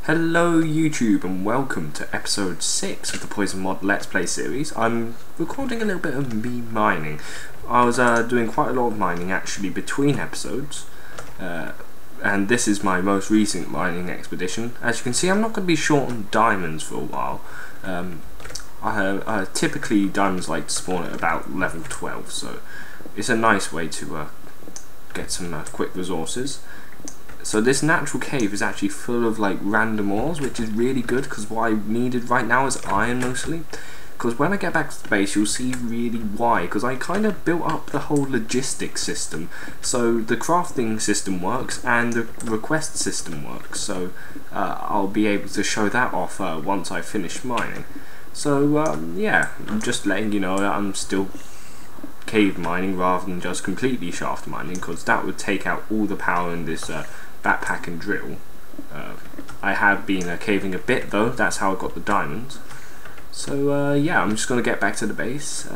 Hello YouTube and welcome to episode 6 of the p0isonMod Let's Play series. I'm recording a little bit of me mining. I was doing quite a lot of mining actually between episodes, and this is my most recent mining expedition. As you can see, I'm not going to be short on diamonds for a while. Typically diamonds like to spawn at about level 12, so it's a nice way to get some quick resources. So this natural cave is actually full of like random ores, which is really good because what I needed right now is iron mostly. Because when I get back to the base, you'll see really why. Because I kind of built up the whole logistics system. So the crafting system works and the request system works. So I'll be able to show that off once I finish mining. So yeah, I'm just letting you know that I'm still cave mining rather than just completely shaft mining, because that would take out all the power in this backpack and drill. I have been caving a bit though, that's how I got the diamonds. So yeah, I'm just going to get back to the base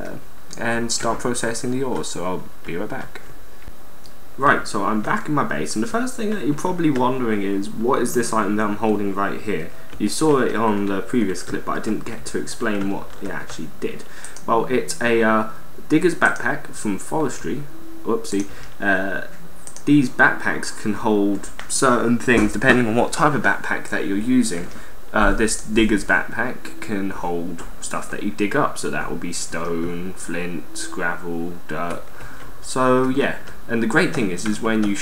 and start processing the ores, so I'll be right back. Right, so I'm back in my base, and the first thing that you're probably wondering is, what is this item that I'm holding right here? You saw it on the previous clip, but I didn't get to explain what it actually did. Well, it's a digger's backpack from forestry. Whoopsie. These backpacks can hold certain things depending on what type of backpack that you're using. This digger's backpack can hold stuff that you dig up, so that will be stone, flint, gravel, dirt. So yeah, and the great thing is when you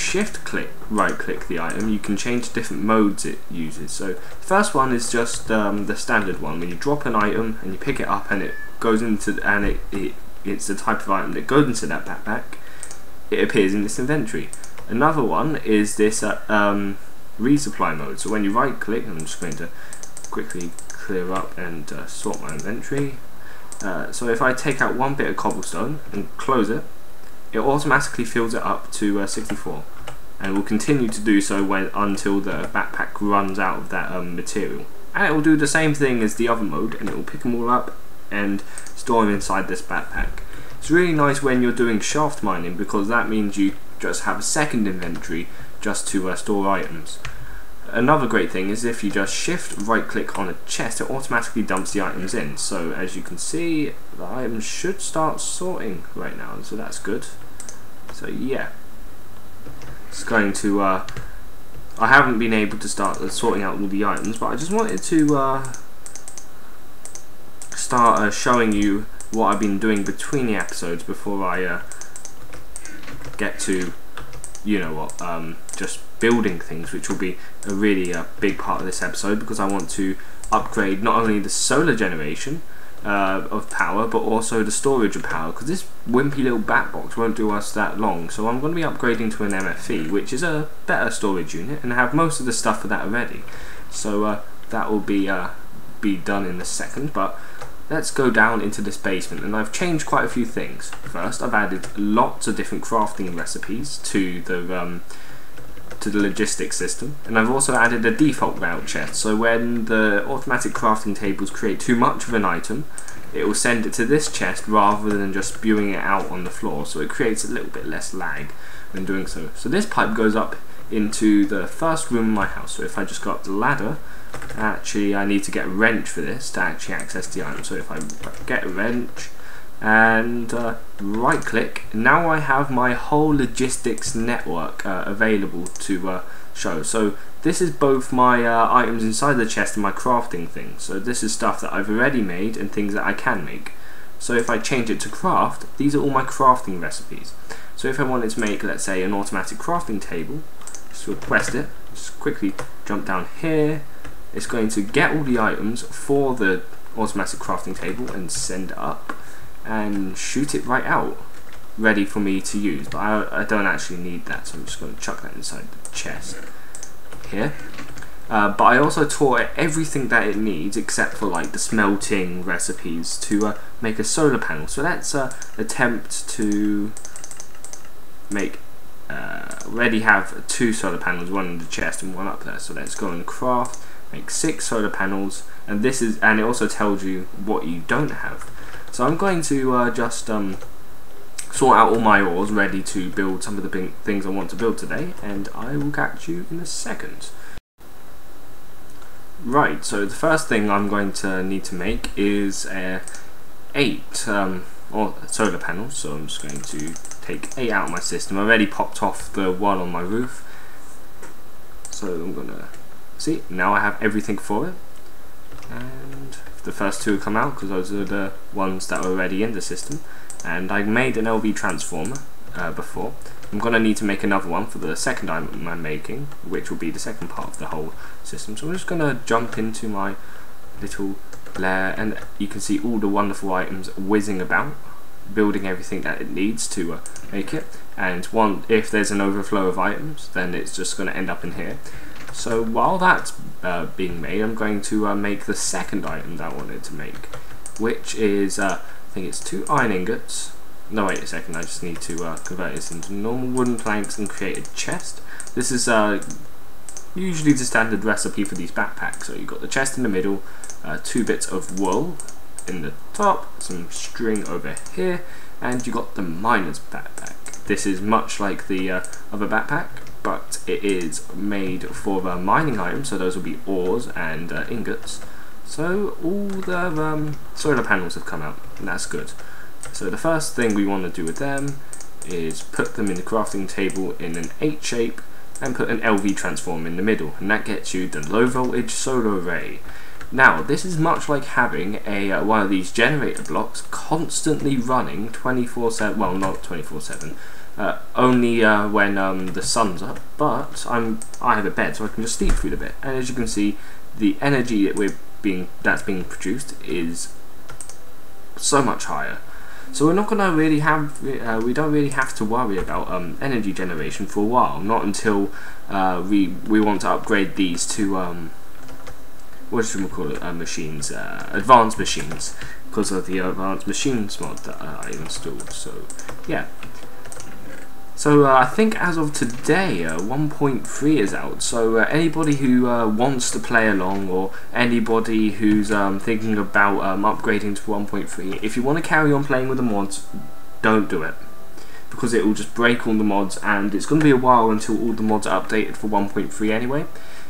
right click the item, you can change different modes it uses. So the first one is just the standard one, when you drop an item and you pick it up and it goes into, and it's the type of item that goes into that backpack, it appears in this inventory. Another one is this resupply mode. So when you right click, I'm just going to quickly clear up and sort my inventory. So if I take out one bit of cobblestone and close it, it automatically fills it up to 64, and will continue to do so until the backpack runs out of that material. And it will do the same thing as the other mode, and it will pick them all up and store them inside this backpack. It's really nice when you're doing shaft mining, because that means you just have a second inventory just to store items. Another great thing is if you just shift right click on a chest, it automatically dumps the items in. So as you can see, the items should start sorting right now, so that's good. So yeah, it's going to I haven't been able to start sorting out all the items, but I just wanted to start showing you what I've been doing between the episodes before I get to, you know what, just building things, which will be a really big part of this episode, because I want to upgrade not only the solar generation of power, but also the storage of power, because this wimpy little bat box won't do us that long. So I'm going to be upgrading to an MFE, which is a better storage unit, and have most of the stuff for that already. So that will be done in a second, but let's go down into this basement, and I've changed quite a few things. First, I've added lots of different crafting recipes to the logistics system, and I've also added a default route chest, so when the automatic crafting tables create too much of an item, it will send it to this chest rather than just spewing it out on the floor, so it creates a little bit less lag when doing so. So this pipe goes up into the first room in my house, so if I just go up the ladder, actually I need to get a wrench for this to actually access the item. So if I get a wrench and right click, now I have my whole logistics network available to show. So this is both my items inside the chest and my crafting things. So this is stuff that I've already made and things that I can make. So if I change it to craft, these are all my crafting recipes. So if I wanted to make, let's say, an automatic crafting table, just request it, just quickly jump down here. It's going to get all the items for the automatic crafting table and send it up and shoot it right out, ready for me to use. But I don't actually need that, so I'm just going to chuck that inside the chest here. But I also taught it everything that it needs except for like the smelting recipes to make a solar panel. So let's attempt to make already have 2 solar panels, one in the chest and one up there. So let's go and craft, make 6 solar panels, and it also tells you what you don't have. So I'm going to just sort out all my ores ready to build some of the big things I want to build today, and I will catch you in a second. Right, so the first thing I'm going to need to make is 8 solar panels. So I'm just going to take 8 out of my system. I already popped off the one on my roof, so I'm gonna see, now I have everything for it. And the first 2 come out because those are the ones that are already in the system, and I made an LV transformer before. I'm going to need to make another one for the second item I'm making, which will be the second part of the whole system. So I'm just going to jump into my little lair, and you can see all the wonderful items whizzing about, building everything that it needs to make it. And if there's an overflow of items, then it's just going to end up in here. So while that's being made, I'm going to make the second item that I wanted to make, which is, I think it's 2 iron ingots. No, wait a second, I just need to convert this into normal wooden planks and create a chest. This is usually the standard recipe for these backpacks. So you've got the chest in the middle, 2 bits of wool in the top, some string over here, and you got the miner's backpack. This is much like the other backpack, but it is made for the mining items, so those will be ores and ingots. So all the solar panels have come out, and that's good. So the first thing we want to do with them is put them in the crafting table in an 8 shape and put an LV transform in the middle, and that gets you the low voltage solar array. Now this is much like having a one of these generator blocks constantly running 24/7, well not 24/7, only when the sun's up, but I have a bed so I can just sleep through the bed, and as you can see the energy that that's being produced is so much higher. So we're not going to really have, we don't really have to worry about energy generation for a while, not until we want to upgrade these to, what should we call it, machines, advanced machines, because of the advanced machines mod that I installed. So yeah. So I think as of today 1.3 is out, so anybody who wants to play along, or anybody who's thinking about upgrading to 1.3, if you want to carry on playing with the mods, don't do it, because it will just break all the mods, and it's going to be a while until all the mods are updated for 1.3 anyway,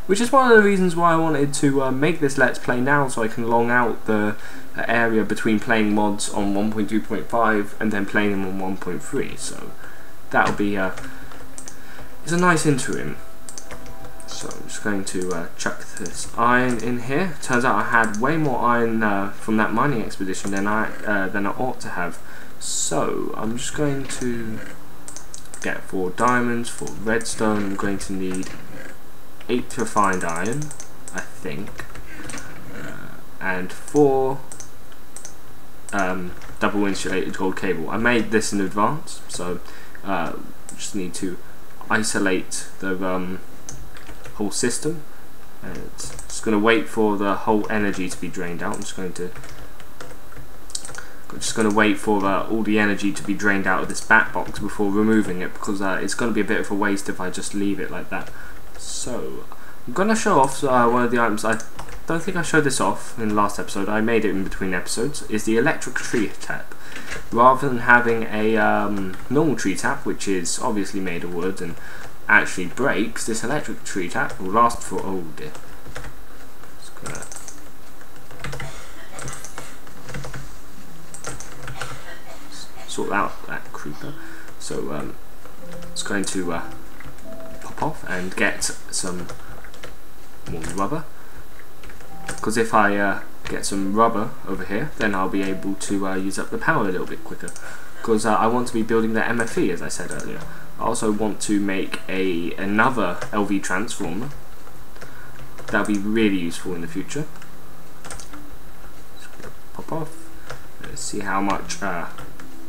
which is one of the reasons why I wanted to make this Let's Play now, so I can long out the area between playing mods on 1.2.5 and then playing them on 1.3, so that'll be it's a nice interim. So I'm just going to chuck this iron in here. Turns out I had way more iron from that mining expedition than I ought to have. So I'm just going to get 4 diamonds, 4 redstone. I'm going to need 8 refined iron, I think, and 4 double insulated gold cable. I made this in advance, so just need to isolate the whole system, and it's just going to wait for the whole energy to be drained out. I'm just going to wait for all the energy to be drained out of this bat box before removing it, because it's going to be a bit of a waste if I just leave it like that. So I'm going to show off one of the items. I don't think I showed this off in the last episode. I made it in between episodes. Is the electric tree tap. Rather than having a normal tree tap, which is obviously made of wood and actually breaks, this electric tree tap will last for, oh dear, just gonna sort out that creeper. So it's going to pop off and get some more rubber, because if I get some rubber over here, then I'll be able to use up the power a little bit quicker, because I want to be building the MFE, as I said earlier. I also want to make another LV transformer. That'll be really useful in the future. Just gonna pop off. Let's see how much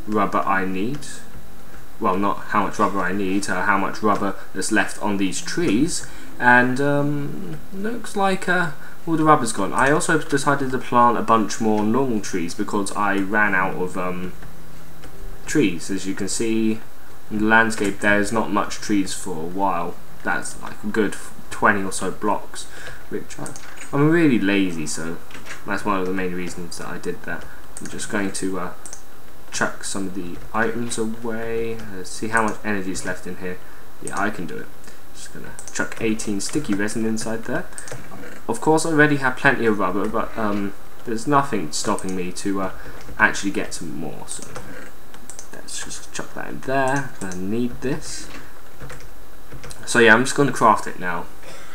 rubber I need. Well, not how much rubber I need, how much rubber that's left on these trees. And looks like all the rubber's gone. I also decided to plant a bunch more normal trees because I ran out of trees. As you can see in the landscape, there's not much trees for a while. That's like a good 20 or so blocks, which I'm really lazy, so that's one of the main reasons that I did that. I'm just going to chuck some of the items away. Let's see how much energy is left in here. Yeah, I can do it. Just gonna chuck 18 sticky resin inside there. of course I already have plenty of rubber, but there's nothing stopping me to actually get some more, so let's just chuck that in there. I need this. So yeah, I'm just going to craft it now,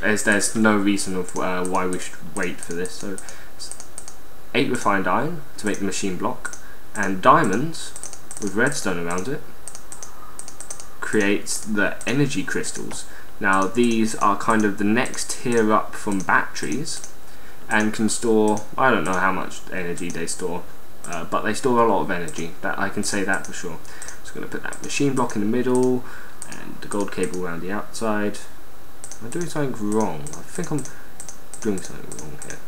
as there's no reason of why we should wait for this. So 8 refined iron to make the machine block, and diamonds with redstone around it creates the energy crystals. Now these are kind of the next tier up from batteries, and can store, I don't know how much energy they store, but they store a lot of energy, that I can say that for sure. Just going to put that machine block in the middle and the gold cable around the outside. Am I doing something wrong? I think I'm doing something wrong here.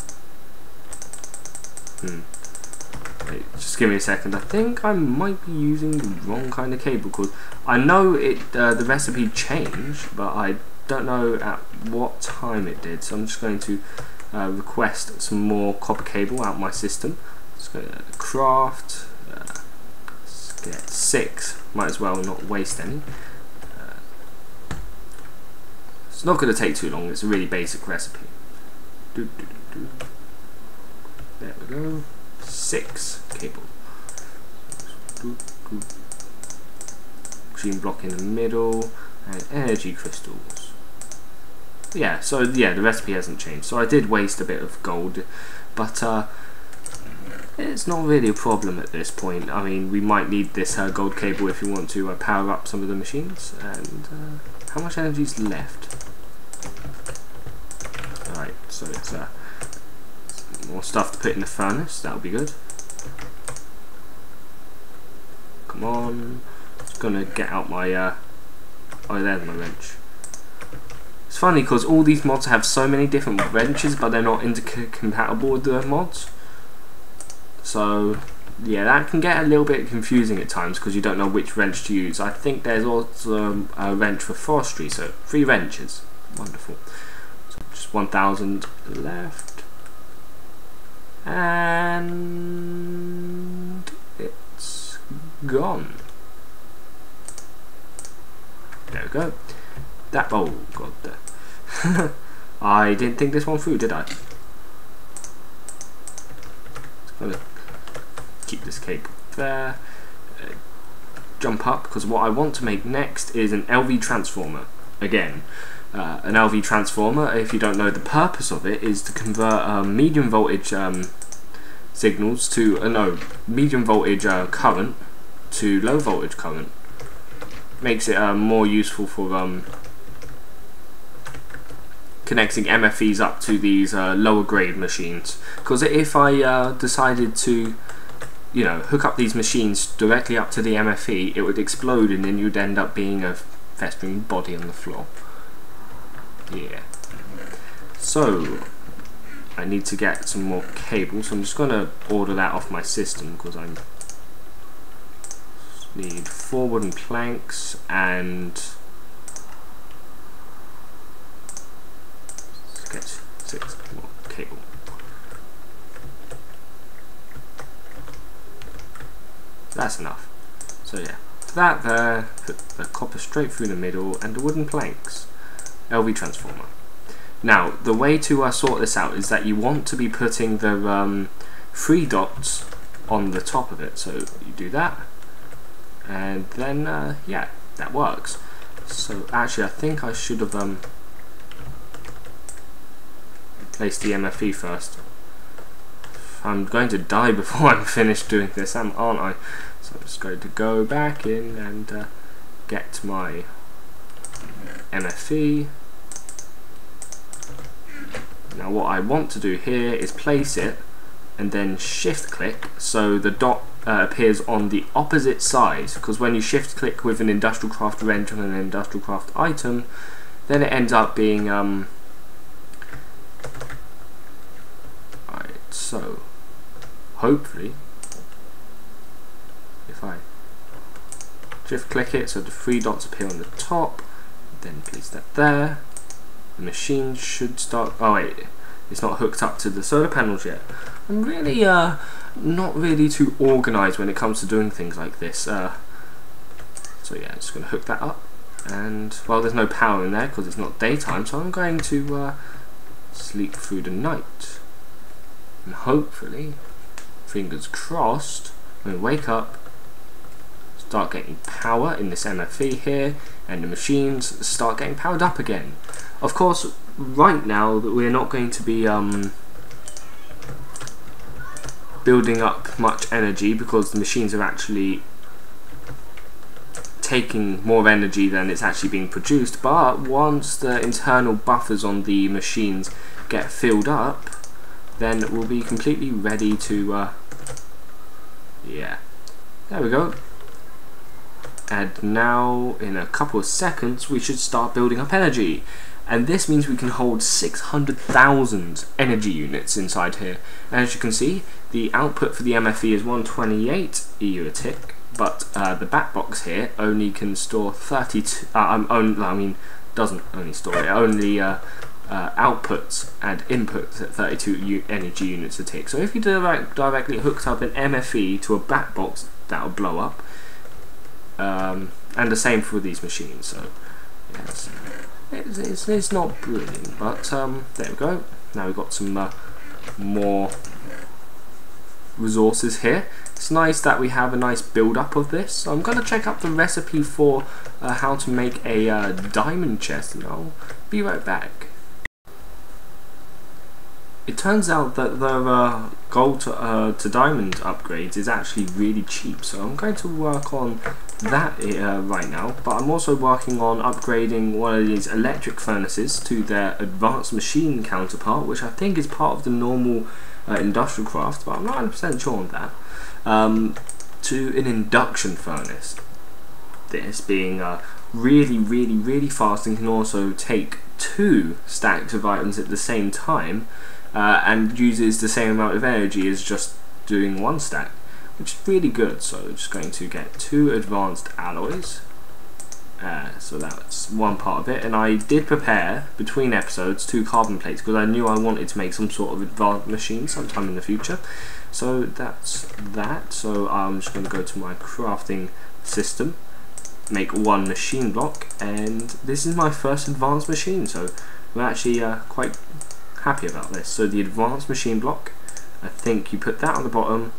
Wait, just give me a second. I think I might be using the wrong kind of cable, because I know it the recipe changed, but I don't know at what time it did. So I'm just going to request some more copper cable out of my system. Just going to craft. Let's get 6. Might as well not waste any. It's not going to take too long. It's a really basic recipe. There we go. 6 cable. Machine block in the middle and energy crystals. Yeah, so yeah, the recipe hasn't changed. So I did waste a bit of gold, but it's not really a problem at this point. I mean, we might need this gold cable if you want to power up some of the machines. And how much energy is left? Alright, so it's more stuff to put in the furnace. That'll be good. Come on. Just gonna get out my oh, there's my wrench. It's funny because all these mods have so many different wrenches, but they're not incompatible with the mods. So yeah, that can get a little bit confusing at times because you don't know which wrench to use. I think there's also a wrench for forestry, so 3 wrenches. Wonderful. So just 1,000 left. And it's gone. There we go. That, oh god, there. I didn't think this one through, did I? Just gonna keep this cable there. Jump up, because what I want to make next is an LV transformer. Again, an LV transformer, if you don't know, the purpose of it is to convert medium voltage signals to medium voltage current to low voltage current. Makes it more useful for connecting MFEs up to these lower grade machines. Because if I decided to, you know, hook up these machines directly up to the MFE, it would explode and then you'd end up being a festering body on the floor. Yeah. So I need to get some more cable, so I'm just going to order that off my system because I need 4 wooden planks and let's get 6 more cable. That's enough. So yeah, that there, put the copper straight through the middle and the wooden planks. LV transformer. Now, the way to sort this out is that you want to be putting the 3 dots on the top of it. So you do that, and then yeah, that works. So actually, I think I should have placed the MFE first. I'm going to die before I'm finished doing this, aren't I? So I'm just going to go back in and get my MFE. Now what I want to do here is place it and then shift click so the dot appears on the opposite side, because when you shift click with an industrial craft wrench on an industrial craft item, then it ends up being alright, so hopefully if I shift click it so the 3 dots appear on the top, then place that there. The machine should start. Oh wait, it's not hooked up to the solar panels yet. I'm really not really too organised when it comes to doing things like this. So yeah, I'm just going to hook that up. And well, there's no power in there because it's not daytime, so I'm going to sleep through the night, and hopefully, fingers crossed, when we wake up, start getting power in this MFE here, and the machines start getting powered up again. Of course, right now we're not going to be building up much energy because the machines are actually taking more energy than it's actually being produced, but once the internal buffers on the machines get filled up, then we'll be completely ready to yeah, there we go. And now in a couple of seconds we should start building up energy, and this means we can hold 600,000 energy units inside here. And as you can see, the output for the MFE is 128 EU a tick, but the back box here only can store 32. Doesn't only store it. Only outputs and inputs at 32 energy units a tick. So if you directly hooked up an MFE to a back box, that'll blow up. And the same for these machines. So yes, it's not brilliant, but there we go. Now we've got some more resources here. It's nice that we have a nice build up of this. So I'm going to check up the recipe for how to make a diamond chest, and I'll be right back. It turns out that the gold to diamond upgrades is actually really cheap, so I'm going to work on that right now. But I'm also working on upgrading one of these electric furnaces to their advanced machine counterpart, which I think is part of the normal industrial craft, but I'm not 100% sure on that, to an induction furnace. This being really fast and can also take 2 stacks of items at the same time, and uses the same amount of energy as just doing 1 stack, which is really good. So I'm just going to get 2 advanced alloys. So that's one part of it, and I did prepare between episodes 2 carbon plates because I knew I wanted to make some sort of advanced machine sometime in the future. So that's that. So I'm just going to go to my crafting system, make 1 machine block, and this is my first advanced machine, so I'm actually quite happy about this. So the advanced machine block, I think you put that on the bottom,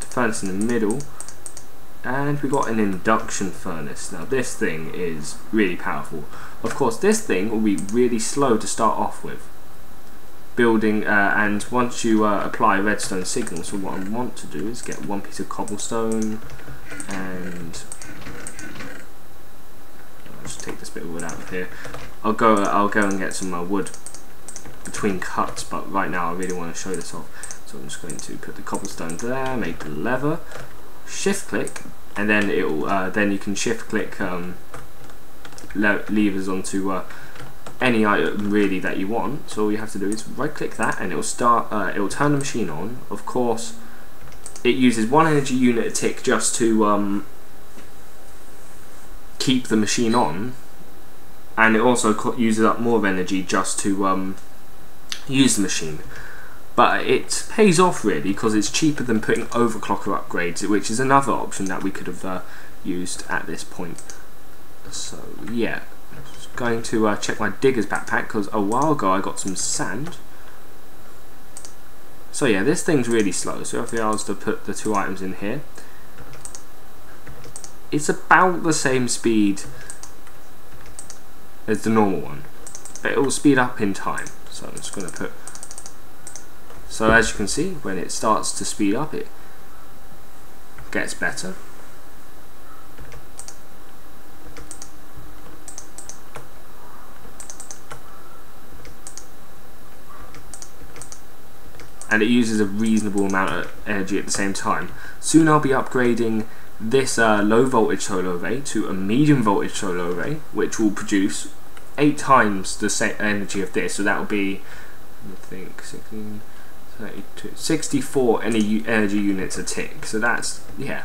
the furnace in the middle, and we got an induction furnace. Now this thing is really powerful. Of course this thing will be really slow to start off with building, and once you apply redstone signals, so what I want to do is get 1 piece of cobblestone, and I'll just take this bit of wood out of here. I'll go and get some wood between cuts, but right now I really want to show this off. So I'm just going to put the cobblestone there, make the lever, shift click, and then it will then you can shift click levers onto any item really that you want. So all you have to do is right click that, and it will start. It will turn the machine on. Of course, it uses 1 energy unit a tick just to keep the machine on, and it also uses up more energy just to use the machine. But it pays off really because it's cheaper than putting overclocker upgrades, which is another option that we could have used at this point. So yeah, just going to check my digger's backpack because a while ago I got some sand. So yeah, this thing's really slow. So if I was to put the 2 items in here, it's about the same speed as the normal one, but it will speed up in time. So I'm just going to put. So as you can see, when it starts to speed up, it gets better. And it uses a reasonable amount of energy at the same time. Soon I'll be upgrading this low voltage solar array to a medium voltage solar array, which will produce 8 times the same energy of this. So that will be, I think, 16, 32, 64 energy units a tick. So that's, yeah,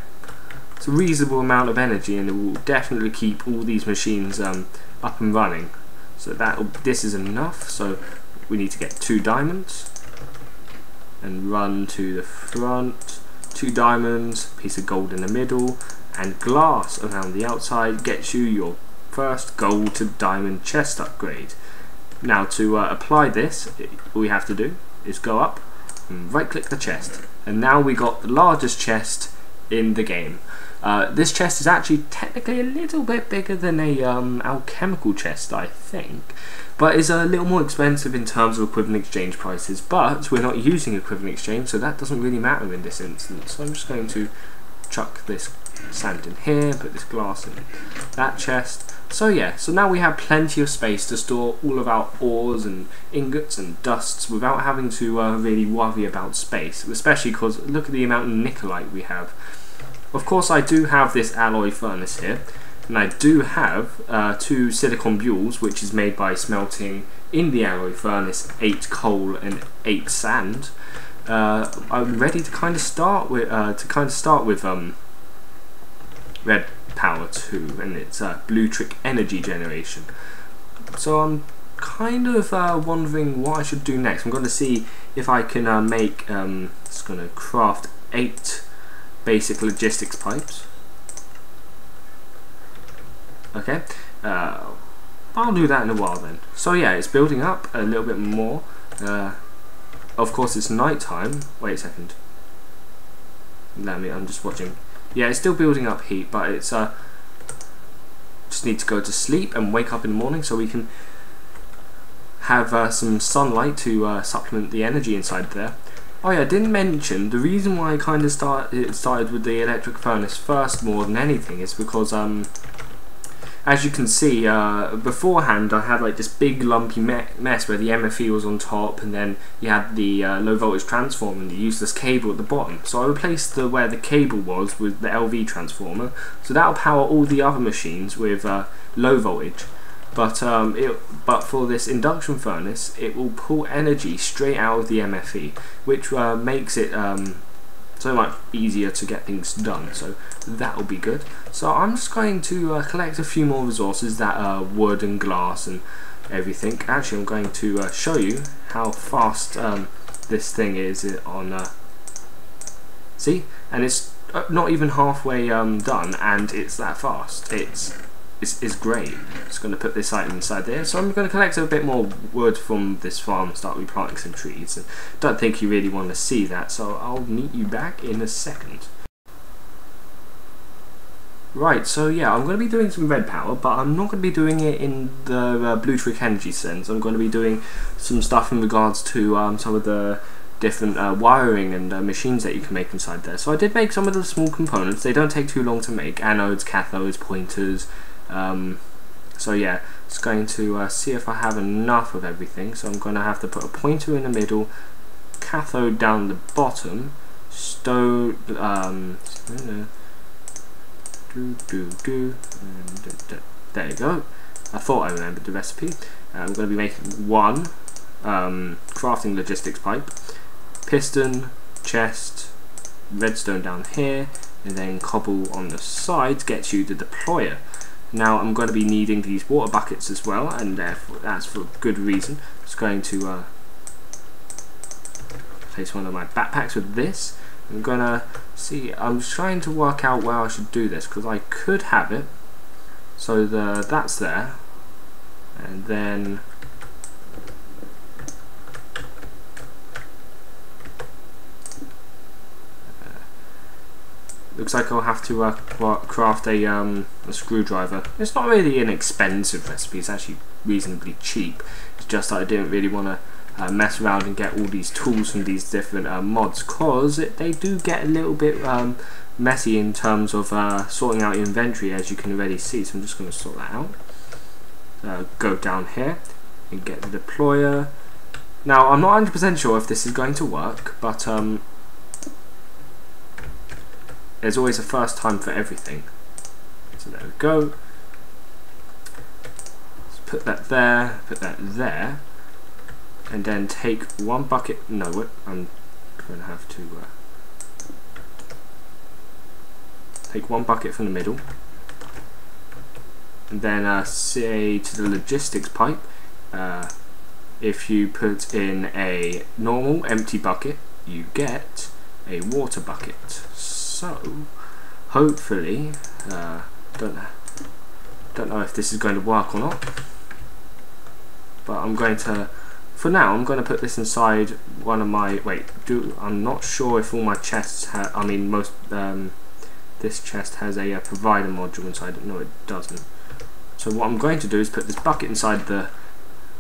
it's a reasonable amount of energy, and it will definitely keep all these machines up and running. So this is enough. So we need to get 2 diamonds and run to the front. 2 diamonds, piece of gold in the middle, and glass around the outside gets you your first gold to diamond chest upgrade. Now to apply this, all we have to do is go up and right click the chest, and now we got the largest chest in the game. This chest is actually technically a little bit bigger than a alchemical chest, I think, but is a little more expensive in terms of equivalent exchange prices, but we're not using equivalent exchange, so that doesn't really matter in this instance. So I'm just going to chuck this sand in here, put this glass in that chest. So yeah, so now we have plenty of space to store all of our ores and ingots and dusts without having to really worry about space, especially because look at the amount of nickelite we have. Of course, I do have this alloy furnace here, and I do have 2 silicon bules, which is made by smelting in the alloy furnace 8 coal and 8 sand. I'm ready to kind of start with red power 2, and it's blue trick energy generation. So I'm kind of wondering what I should do next. I'm going to see if I can just going to craft 8 basic logistics pipes. Okay, I'll do that in a while then. So yeah, it's building up a little bit more. Of course it's night time. Wait a second. I'm just watching. Yeah, it's still building up heat, but it's just need to go to sleep and wake up in the morning so we can have some sunlight to supplement the energy inside there. Oh yeah, I didn't mention the reason why I kind of started with the electric furnace first more than anything is because as you can see, beforehand I had like this big lumpy mess where the MFE was on top, and then you had the low voltage transformer and the useless cable at the bottom. So I replaced where the cable was with the LV transformer, so that'll power all the other machines with low voltage. But for this induction furnace, it will pull energy straight out of the MFE, which makes it so much easier to get things done, so that will be good. So I'm just going to collect a few more resources, that are wood and glass and everything. Actually, I'm going to show you how fast this thing is on see, and it's not even halfway done, and it's that fast. It's great. Just going to put this item inside there. So I'm going to collect a bit more wood from this farm and start replanting some trees. And don't think you really want to see that, so I'll meet you back in a second. Right, so yeah, I'm going to be doing some red power, but I'm not going to be doing it in the blue trick energy sense. I'm going to be doing some stuff in regards to some of the different wiring and machines that you can make inside there. So I did make some of the small components. They don't take too long to make. Anodes, cathodes, pointers. So yeah, just going to see if I have enough of everything. So I'm going to have to put a pointer in the middle, cathode down the bottom, there you go. I thought I remembered the recipe. I'm going to be making one crafting logistics pipe, piston, chest, redstone down here, and then cobble on the sides gets you the deployer. Now I'm going to be needing these water buckets as well, and therefore that's for good reason. I'm just going to place one of my backpacks with this. I'm going to see, I'm trying to work out where I should do this, because I could have it so that's there, and then looks like I'll have to craft a screwdriver. It's not really an expensive recipe, it's actually reasonably cheap. It's just that I didn't really want to mess around and get all these tools from these different mods, because they do get a little bit messy in terms of sorting out your inventory, as you can already see. So I'm just going to sort that out. Go down here and get the deployer. Now I'm not 100% sure if this is going to work, but there's always a first time for everything. So there we go. Let's put that there, and then take one bucket. No, I'm going to have to take one bucket from the middle, and then say to the logistics pipe, if you put in a normal empty bucket, you get a water bucket. So hopefully, don't know if this is going to work or not. but I'm going to, for now, I'm going to put this inside one of my, I'm not sure if all my chests have, this chest has a provider module inside it. No, it doesn't. So what I'm going to do is put this bucket inside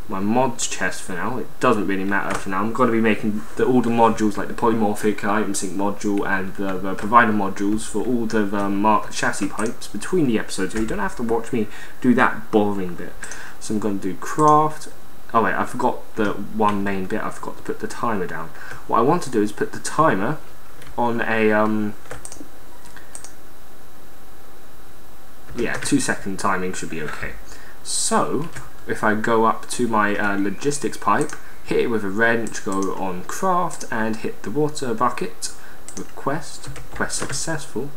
my mods chest for now. It doesn't really matter for now. I'm going to be making all the modules, like the polymorphic item sync module and the provider modules for all the chassis pipes between the episodes, so you don't have to watch me do that boring bit. So I'm going to do craft. Oh wait, I forgot the one main bit. I forgot to put the timer down. What I want to do is put the timer on a 2-second timing should be okay. So if I go up to my logistics pipe, hit it with a wrench, go on craft and hit the water bucket, quest successful.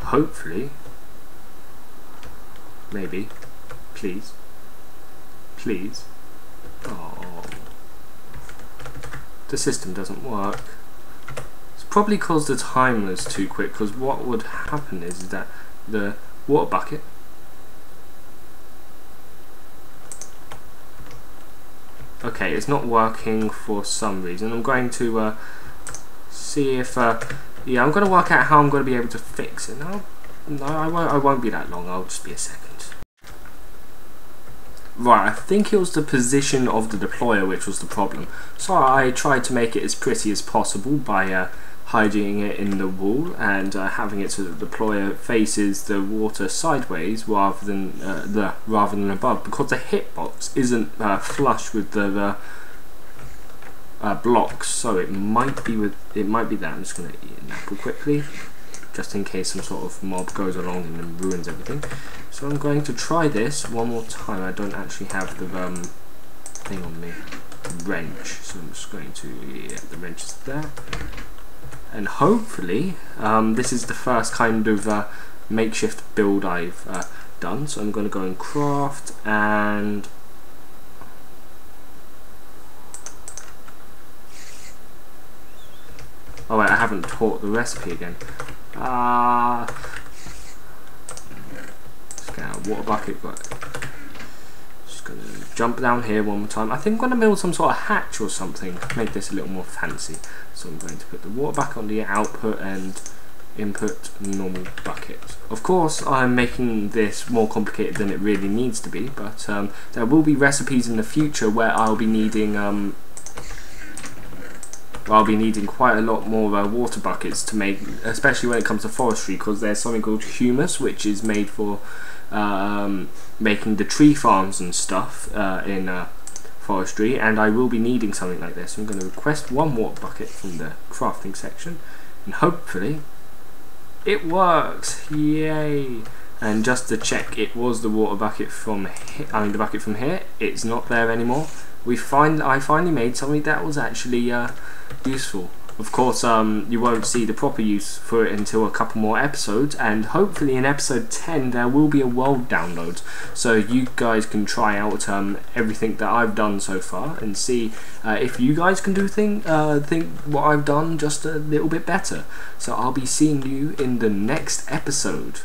Hopefully, maybe, please. Oh, the system doesn't work. Probably because the timer is too quick, because what would happen is that the water bucket it's not working for some reason. I'm going to see if I'm going to work out how I'm going to be able to fix it. No, I won't be that long, I'll just be a second. Right, I think it was the position of the deployer which was the problem. So I tried to make it as pretty as possible by hiding it in the wall and having it so that the deployer faces the water sideways rather than above, because the hitbox isn't flush with the blocks. So it might be that. I'm just going to eat an apple quickly, just in case some sort of mob goes along and then ruins everything. So I'm going to try this one more time. I don't actually have the thing on me, the wrench, so I'm just going to, the wrench is there. And hopefully, this is the first kind of makeshift build I've done. So I'm going to go and craft and oh wait, I haven't taught the recipe again. Let's get out a water bucket. Just going to jump down here one more time. I think I'm going to build some sort of hatch or something, make this a little more fancy. So I'm going to put the water back on the output and input normal bucket. Of course, I'm making this more complicated than it really needs to be, but there will be recipes in the future where I'll be needing quite a lot more water buckets to make, especially when it comes to forestry, because there's something called humus, which is made for making the tree farms and stuff in forestry, and I will be needing something like this. So I'm going to request one water bucket from the crafting section, and hopefully it works. Yay! And just to check, it was the water bucket from here, the bucket from here. It's not there anymore. I finally made something that was actually useful. Of course, you won't see the proper use for it until a couple more episodes, and hopefully in episode 10 there will be a world download, so you guys can try out everything that I've done so far and see if you guys can do think what I've done just a little bit better. So I'll be seeing you in the next episode.